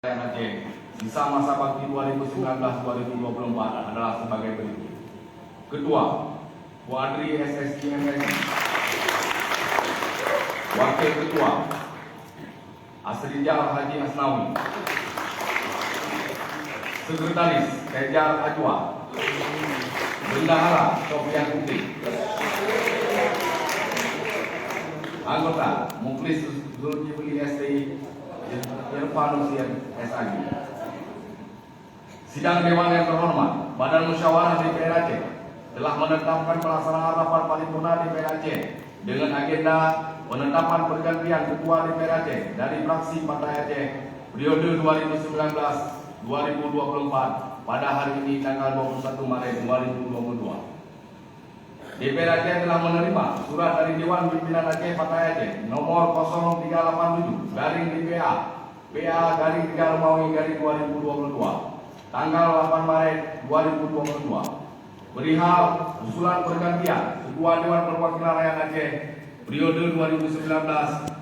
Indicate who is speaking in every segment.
Speaker 1: Aceh sisa masa bakti 2019-2024 adalah sebagai berikut. Ketua, Wadri SSIMS. Wakil Ketua, Asrijal Haji Asnawi. Sekretaris, Kejar Ajwa. Bendahara, Sofian Putih. Anggota, Muklis Zulkifli STI Irfan Husain SAG. Sidang Dewan yang terhormat, Badan Musyawarah DPR Aceh telah menetapkan pelaksanaan rapat paripurna DPR Aceh dengan agenda penetapan pergantian Ketua DPR Aceh dari fraksi Partai Aceh periode 2019-2024 pada hari ini tanggal 21 Maret 2022. DPR Aceh telah menerima surat dari Dewan Pimpinan Aceh Partai Aceh nomor 0387/DPA PA-3 tanggal 8 Maret 2022 perihal usulan pergantian Ketua Dewan Perwakilan Rakyat Aceh periode 2019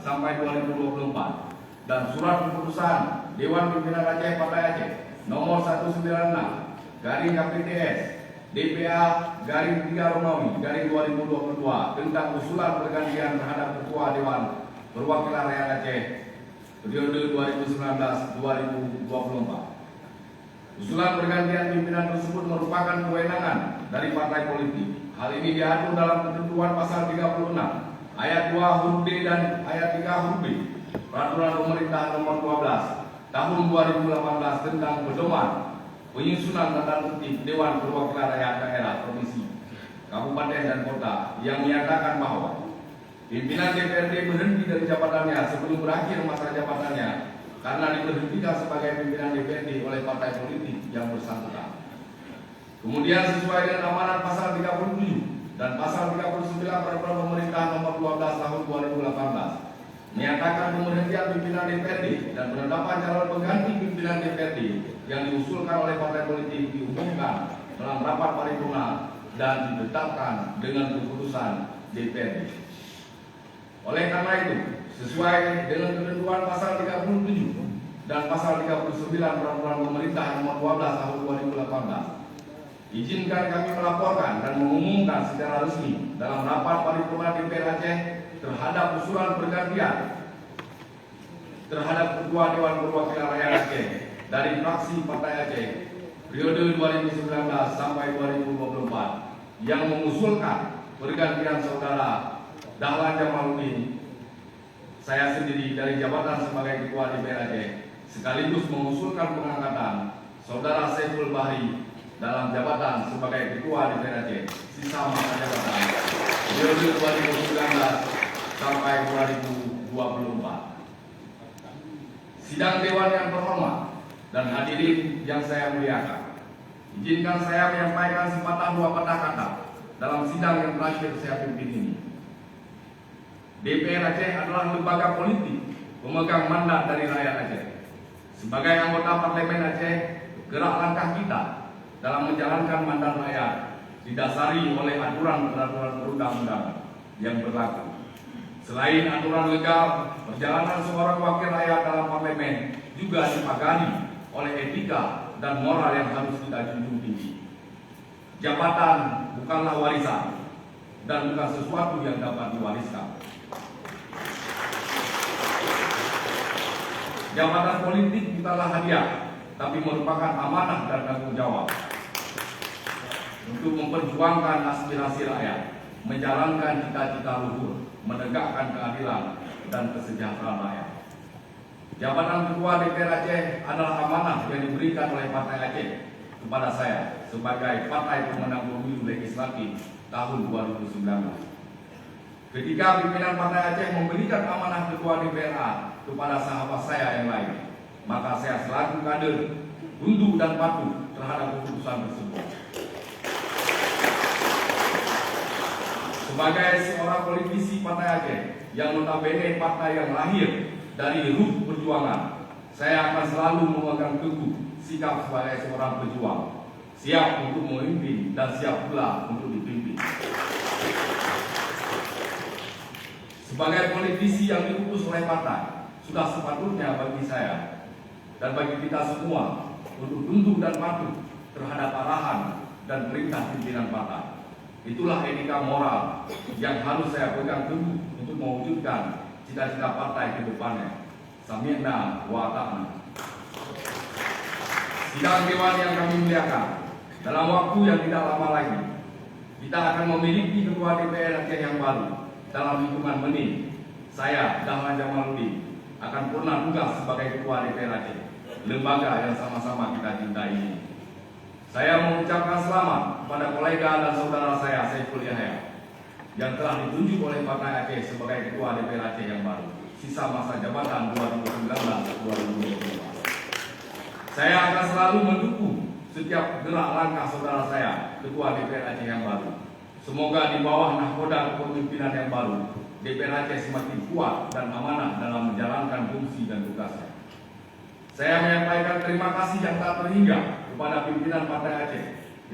Speaker 1: sampai 2024 dan surat keputusan Dewan Pimpinan Aceh Partai Aceh nomor 196/KPTS DPA-3/2022 tentang usulan pergantian terhadap Ketua Dewan Perwakilan Rakyat Aceh periode 2019-2024. Usulan pergantian pimpinan tersebut merupakan kewenangan dari partai politik. Hal ini diatur dalam ketentuan pasal 36 ayat 2 huruf D dan ayat 3 huruf B Peraturan Pemerintah Nomor 12 Tahun 2018 tentang pedoman penyusunan tata tertib Dewan Perwakilan Rakyat Daerah Provinsi, Kabupaten dan Kota yang menyatakan bahwa pimpinan DPRD berhenti dari jabatannya sebelum berakhir masa jabatannya karena diberhentikan sebagai pimpinan DPRD oleh partai politik yang bersangkutan. Kemudian sesuai dengan amanat pasal 37 dan pasal 39 Peraturan Pemerintah Nomor 12 Tahun 2018 menyatakan pemberhentian pimpinan DPRD dan penetapan calon pengganti pimpinan DPRD yang diusulkan oleh partai politik diumumkan dalam rapat paripurna dan ditetapkan dengan keputusan DPRD. Oleh karena itu, sesuai dengan ketentuan pasal 37 dan pasal 39 Peraturan Pemerintah Nomor 12 Tahun 2018, izinkan kami melaporkan dan mengumumkan secara resmi dalam rapat paripurna DPR Aceh terhadap usulan pergantian terhadap Ketua Dewan Perwakilan Rakyat Aceh dari fraksi Partai Aceh periode 2019 sampai 2024 yang mengusulkan pergantian saudara Dahlan Jamaluddin, saya sendiri dari jabatan sebagai Ketua DPR Aceh, sekaligus mengusulkan pengangkatan saudara Saiful Bahri dalam jabatan sebagai Ketua DPR Aceh sisa masa jabatan periode 2019 sampai 2024. Sidang Dewan yang terhormat dan hadirin yang saya muliakan, izinkan saya menyampaikan sepatah dua patah kata dalam sidang yang terakhir saya pimpin ini. DPR Aceh adalah lembaga politik pemegang mandat dari rakyat Aceh. Sebagai anggota Parlemen Aceh, gerak langkah kita dalam menjalankan mandat rakyat didasari oleh aturan-peraturan perundang-undangan yang berlaku. Selain aturan legal, perjalanan seorang wakil rakyat dalam parlemen juga dipagari oleh etika dan moral yang harus kita junjung tinggi. Jabatan bukanlah warisan dan bukan sesuatu yang dapat diwariskan. Jabatan politik bukanlah hadiah, tapi merupakan amanah dan tanggung jawab untuk memperjuangkan aspirasi rakyat, menjalankan cita-cita luhur, menegakkan keadilan dan kesejahteraan rakyat. Jabatan Ketua DPR Aceh adalah amanah yang diberikan oleh Partai Aceh kepada saya sebagai partai pemenang pemilu legislatif tahun 2019. Ketika pimpinan Partai Aceh memberikan amanah Ketua DPRA kepada sahabat saya yang lain, maka saya selaku kader tunduk dan patuh terhadap keputusan tersebut. Sebagai seorang politisi Partai Aceh yang notabene partai yang lahir dari ruh perjuangan, saya akan selalu memegang teguh sikap sebagai seorang pejuang, siap untuk memimpin dan siap pula untuk dipimpin. Sebagai politisi yang diutus oleh partai, sudah sepatutnya bagi saya dan bagi kita semua untuk tunduk dan patuh terhadap arahan dan perintah pimpinan partai. Itulah etika moral yang harus saya pegang teguh untuk mewujudkan cita-cita partai ke depannya. Sami'na wa ata'na. Sidang Dewan yang kami muliakan, dalam waktu yang tidak lama lagi, kita akan memiliki Ketua DPR Aceh yang baru. Dalam hitungan menit, saya, Dahlan Jamaluddin, akan purna tugas sebagai Ketua DPR Aceh, lembaga yang sama-sama kita cintai ini. Saya mengucapkan selamat kepada kolega dan saudara saya, Saiful Yahya, yang telah ditunjuk oleh Partai Aceh sebagai Ketua DPR Aceh yang baru, sisa masa jabatan 2019-2024. Saya akan selalu mendukung setiap gerak langkah saudara saya, Ketua DPR Aceh yang baru. Semoga di bawah nahkoda kepemimpinan yang baru, DPR Aceh semakin kuat dan amanah dalam menjalankan fungsi dan tugasnya. Saya menyampaikan terima kasih yang tak terhingga kepada pimpinan Partai Aceh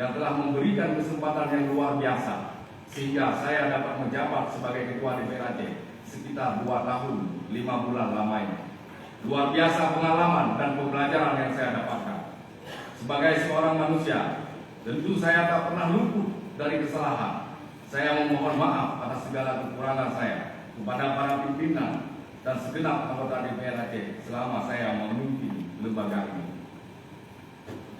Speaker 1: yang telah memberikan kesempatan yang luar biasa sehingga saya dapat menjabat sebagai Ketua DPR Aceh sekitar 2 tahun 5 bulan lamanya. Luar biasa pengalaman dan pembelajaran yang saya dapatkan. Sebagai seorang manusia, tentu saya tak pernah luput dari kesalahan. Saya memohon maaf atas segala kekurangan saya kepada para pimpinan dan segenap anggota DPR Aceh selama saya memimpin lembaga ini.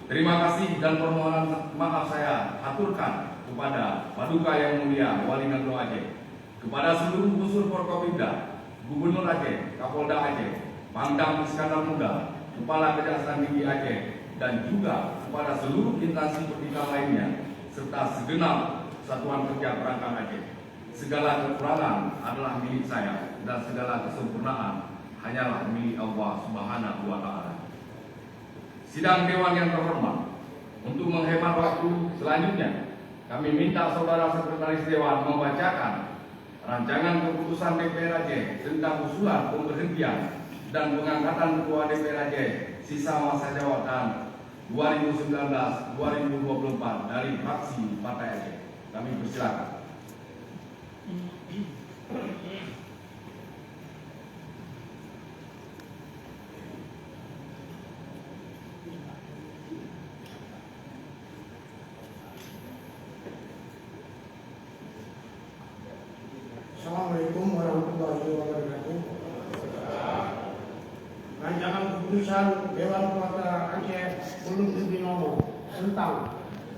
Speaker 1: Terima kasih dan permohonan maaf saya aturkan kepada Paduka Yang Mulia Wali Negeri Aceh, kepada seluruh unsur Forkopimda, Gubernur Aceh, Kapolda Aceh, Pangdam Iskandar Muda, Kepala Kejaksaan Tinggi Aceh, dan juga kepada seluruh instansi pendidikan lainnya, serta segenap satuan kerja perangkat Aceh. Segala kekurangan adalah milik saya dan segala kesempurnaan hanyalah milik Allah Subhanahu wa Ta'ala. Sidang Dewan yang terhormat, untuk menghemat waktu selanjutnya, kami minta saudara Sekretaris Dewan membacakan rancangan keputusan DPR Aceh tentang usulan pemberhentian dan pengangkatan Ketua DPR Aceh sisa masa jabatan 2019-2024 dari fraksi Partai Aceh. Kami persilakan.
Speaker 2: Assalamualaikum warahmatullahi wabarakatuh. Rancangan keputusan Dewan Perwakilan Aceh Ulum Binomo tentang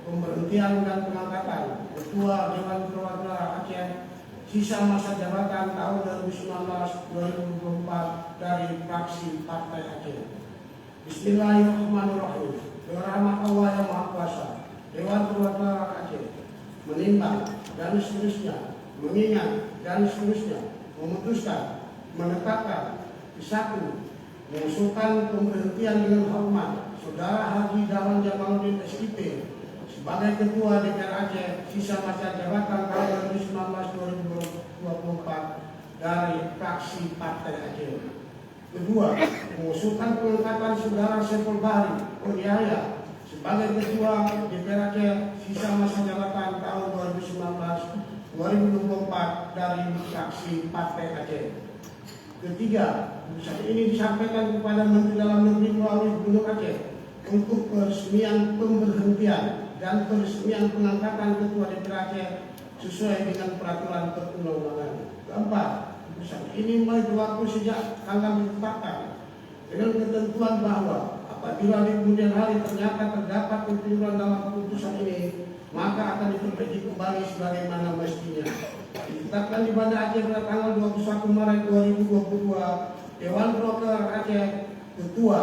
Speaker 2: pemberhentian dan pengangkatan Ketua Dewan Perwakilan Aceh sisa masa jabatan tahun 2019-2024 dari fraksi Partai Aceh. Bismillahirrahmanirrahim. Berahmat Allah yang Maha Kuasa, Dewan Perwakilan Aceh menimbang dan seterusnya, mengingat dan seterusnya, memutuskan, menetapkan, satu, mengusulkan pemberhentian dengan hormat Saudara Haji Dahlan Jamaluddin SIP sebagai Ketua DPR Aceh sisa masa jabatan tahun 2019-2024 dari fraksi Partai Aceh. Kedua, mengusulkan pengangkatan Saudara Saiful Yahya sebagai Ketua DPR Aceh sisa masa jabatan tahun 2019-2024 dari fraksi Partai Aceh. Ketiga, putusan ini disampaikan kepada Menteri Dalam Negeri melalui Gubernur Aceh untuk peresmian pemberhentian dan peresmian pengangkatan Ketua DPR Aceh sesuai dengan peraturan perundang-undangan. Keempat, putusan ini mulai berlaku sejak tanggal ditetapkan dengan ketentuan bahwa apabila di kemudian hari ternyata terdapat kekeliruan dalam keputusan ini, maka akan diperbaiki kembali sebagaimana mestinya. Ditetapkan di Banda Aceh pada tanggal 21 Maret 2022, Dewan Perwakilan Aceh Ketua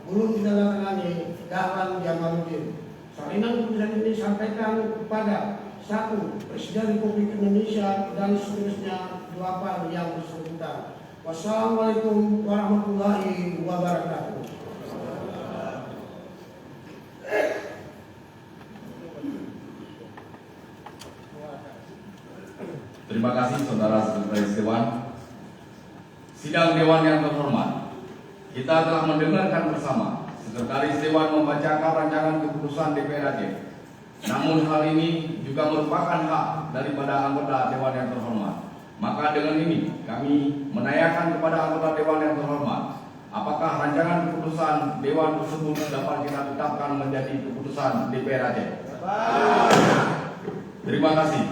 Speaker 2: belum ditandatangani Dahlan Jamaluddin. Salinan keputusan ini disampaikan kepada 1. Presiden Republik Indonesia dan seterusnya 8 yang bersangkutan. Wassalamualaikum warahmatullahi wabarakatuh.
Speaker 1: Terima kasih Saudara Sekretaris Dewan. Sidang Dewan yang terhormat, kita telah mendengarkan bersama Sekretaris Dewan membacakan rancangan keputusan DPR Aceh. Namun hal ini juga merupakan hak daripada anggota Dewan yang terhormat. Maka dengan ini kami menanyakan kepada anggota Dewan yang terhormat, apakah rancangan keputusan Dewan tersebut dapat kita tetapkan menjadi keputusan DPR Aceh? Terima kasih.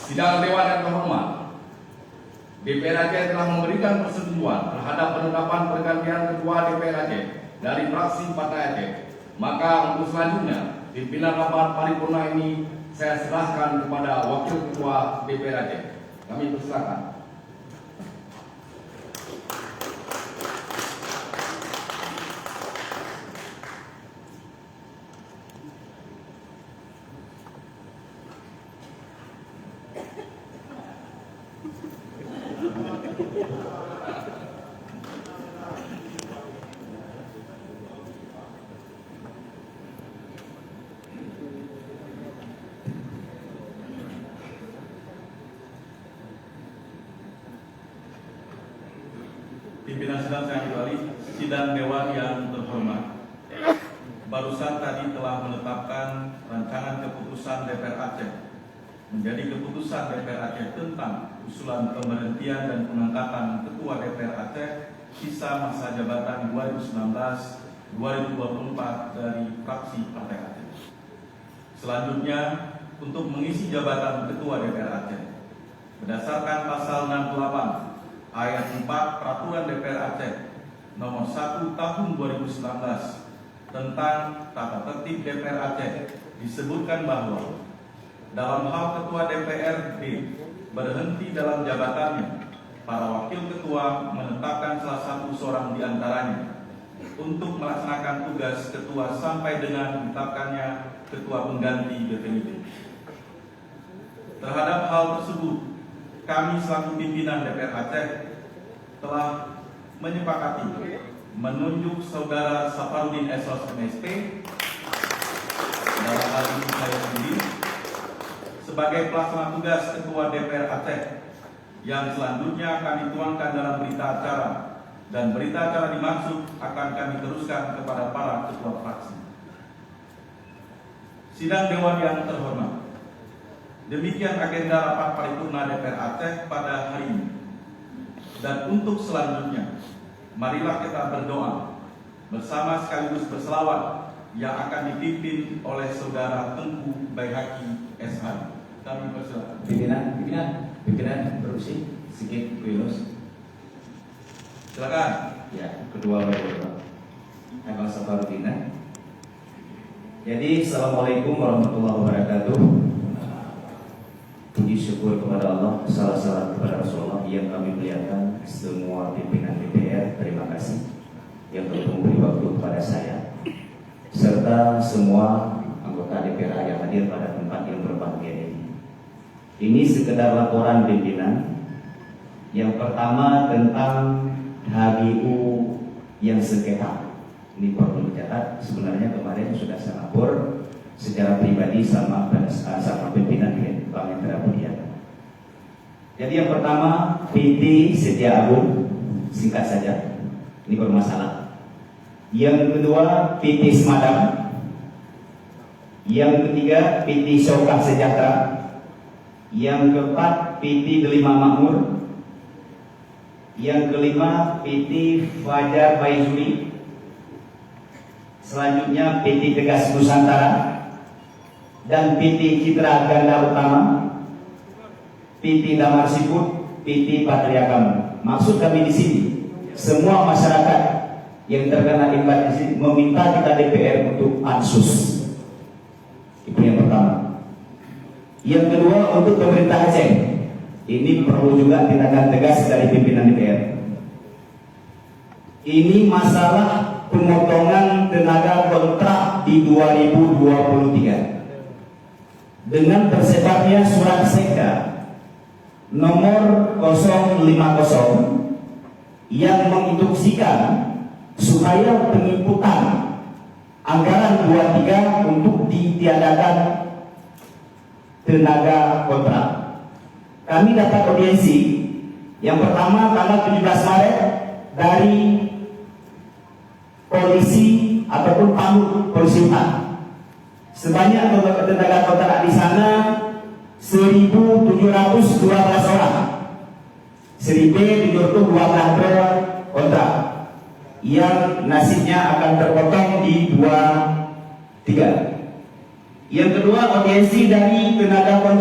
Speaker 1: Sidang Dewan yang terhormat, DPR Aceh telah memberikan persetujuan terhadap penetapan pergantian Ketua DPR Aceh dari fraksi Partai Aceh. Maka untuk selanjutnya, pimpinan rapat paripurna ini saya serahkan kepada Wakil Ketua DPR Aceh. Kami persilakan.
Speaker 3: Pimpinan sidang saya kembali, sidang Dewan yang terhormat. Barusan tadi telah menetapkan rancangan keputusan DPR Aceh menjadi keputusan DPR Aceh tentang usulan pemberhentian dan pengangkatan Ketua DPR Aceh sisa masa jabatan 2019-2024 dari fraksi Partai Aceh. Selanjutnya, untuk mengisi jabatan Ketua DPR Aceh, berdasarkan pasal 68 Ayat 4 Peraturan DPR Aceh Nomor 1 Tahun 2019 tentang Tata Tertib DPR Aceh disebutkan bahwa dalam hal Ketua DPRD berhenti dalam jabatannya, para wakil ketua menetapkan salah satu seorang di antaranya untuk melaksanakan tugas ketua sampai dengan ditetapkannya ketua pengganti definitif. Terhadap hal tersebut, kami selaku pimpinan DPR Aceh telah menyepakati menunjuk Saudara Safarudin Esos MSP, dalam hal ini saya sendiri, sebagai pelaksana tugas Ketua DPR Aceh yang selanjutnya akan dituangkan dalam berita acara, dan berita acara dimaksud akan kami teruskan kepada para ketua fraksi. Sidang Dewan yang terhormat, demikian agenda rapat paripurna DPR Aceh pada hari ini. Dan untuk selanjutnya, marilah kita berdoa bersama sekaligus berselawat yang akan dipimpin oleh Saudara Tengku Baihaqi SH. Kami persilakan.
Speaker 4: Pimpinan berusi sedikit Yunus.
Speaker 3: Silakan.
Speaker 4: Ya, kedua Abang Safarudin. Jadi, Assalamualaikum warahmatullahi wabarakatuh. Puji syukur kepada Allah, salam kepada Rasulullah yang kami muliakan, semua pimpinan DPR, terima kasih yang telah memberi waktu kepada saya, serta semua anggota DPR yang hadir pada tempat yang berbahagia ini. Ini sekedar laporan pimpinan. Yang pertama tentang HGU yang sengketa. Ini perlu dicatat, sebenarnya kemarin sudah saya lapor secara pribadi sama pimpinan Bank Mitra Budiana. Jadi yang pertama PT Setia Agung, singkat saja, ini bermasalah. Yang kedua PT Semadam. Yang ketiga PT Syaukah Sejahtera. Yang keempat PT Delima Makmur. Yang kelima PT Fajar Baizuri. Selanjutnya PT Tegas Nusantara dan PT Citra Ganda Utama, PT Damar Siput, PT Patria Kamu. Maksud kami di sini, semua masyarakat yang terkena imbas di sini meminta kita DPR untuk pansus. Itu yang pertama. Yang kedua, untuk pemerintah Aceh, ini perlu juga tindakan tegas dari pimpinan DPR. Ini masalah pemotongan tenaga kontrak di 2023. Dengan tersebarnya surat Sekda nomor 050 yang menginstruksikan supaya penginputan anggaran 23 untuk ditiadakan tenaga kontrak. Kami dapat audiensi yang pertama tanggal 17 Maret dari polisi ataupun Pamuk Polisi Hutan. Sebanyak tenaga kontrak di sana 1.712 orang Seri B ditutup 2 kantor kontrak yang nasibnya akan terpotong di 2-3. Yang kedua, audiensi dari tenaga kontrak